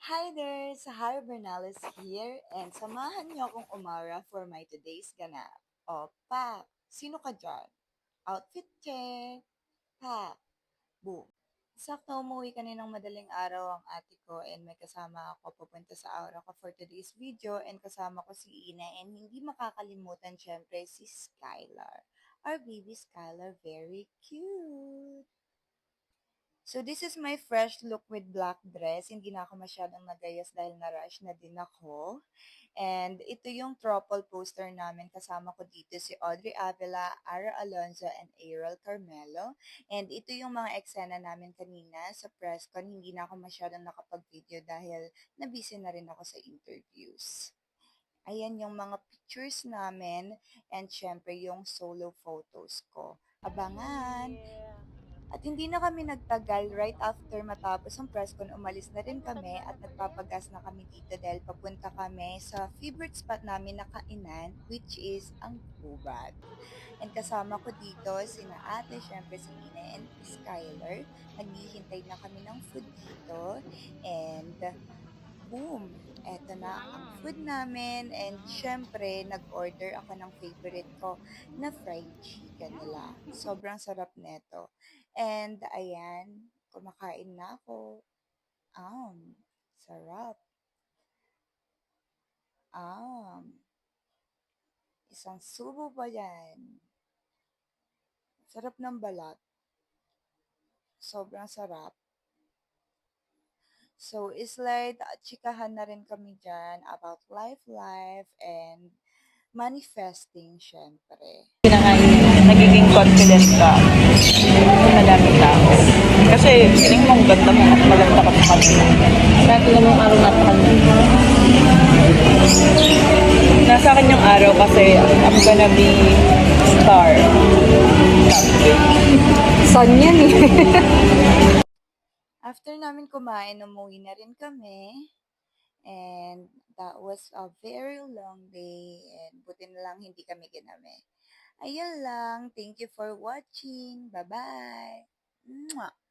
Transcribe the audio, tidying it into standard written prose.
Hi there! Sahara Bernales here and samahan niyo akong umara for my today's ganap. O, pa! Sino ka dyan? Outfit check! Pa! Boom! Sakto umuwi kaninang madaling araw ang ate ko and may kasama ako papunta sa aura ko for today's video and kasama ko si Ina and hindi makakalimutan syempre si Skylar. Our baby Skylar, very cute! So this is my fresh look with black dress. Hindi na ako masyadong nagayas dahil na-rush na din ako. And ito yung tropple poster namin. Kasama ko dito si Audrey Avila, Ara Alonzo, and Ariel Carmelo. And ito yung mga eksena namin kanina sa press con. Hindi na ako masyadong nakapag-video dahil nabisi na rin ako sa interviews. Ayan yung mga pictures namin and syempre yung solo photos ko. Abangan! At hindi na kami nagtagal, right after matapos ang press con, umalis na rin kami at nagpapagas na kami dito dahil papunta kami sa favorite spot namin na kainan, which is ang Gubat. And kasama ko dito, sina ate, syempre si Ina and Skylar. Naghihintay na kami ng food dito. And boom! Eto na ang food namin and syempre nag-order ako ng favorite ko na fried chicken nila. Sobrang sarap neto. And ayan, kumakain na ako. Sarap. Isang subo pa yan. Sarap ng balat. Sobrang sarap. So, slide, chikahan na rin kami dyan about life, and manifesting, syempre. Nagiging confident ka kung madaming tao. Kasi feeling mo ang ganda mo at maganda ka sa kanila. Dati namang araw na sa kanila. Nasa akin yung araw kasi I'm gonna be star. Sun yan eh. After namin kumain, umuwi na rin kami. And that was a very long day. And buti na lang hindi kami ginami. Ayun lang. Thank you for watching. Bye-bye. Mwah!